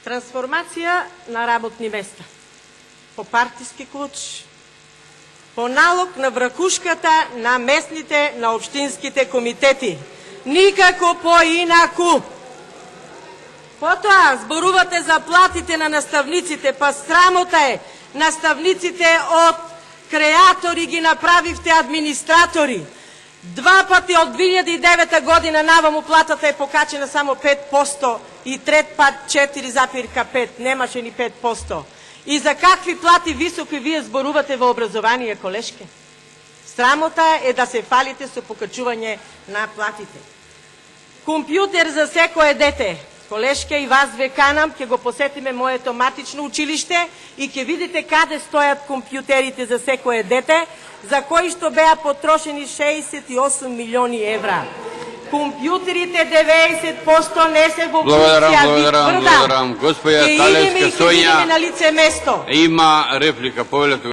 Трансформация на работни места по партийски клуч, по налог на вракушката на местните, на общинските комитети. Никако по-инаку. Потоа зборувате за платите на наставниците, па срамота е. Наставниците от креатори ги направивте администратори. Два пъти от 2009 година наваму платата е покачена само 5% и трет път 4,5%. Немаше ни 5%. И за какви плати високи вие зборувате во образование, колешке? Срамота е да се фалите со покачување на платите. Компјутер за секое дете. Колешке, и вас ве канам, ќе го посетиме моето матично училиште и ќе видите каде стоят компјутерите за секое дете, за кои што беа потрошени 68 милиони евра. Компјутерите 90% не се во функција. Благодарам. Госпоја Талевска Сонја на лице место. има реплика.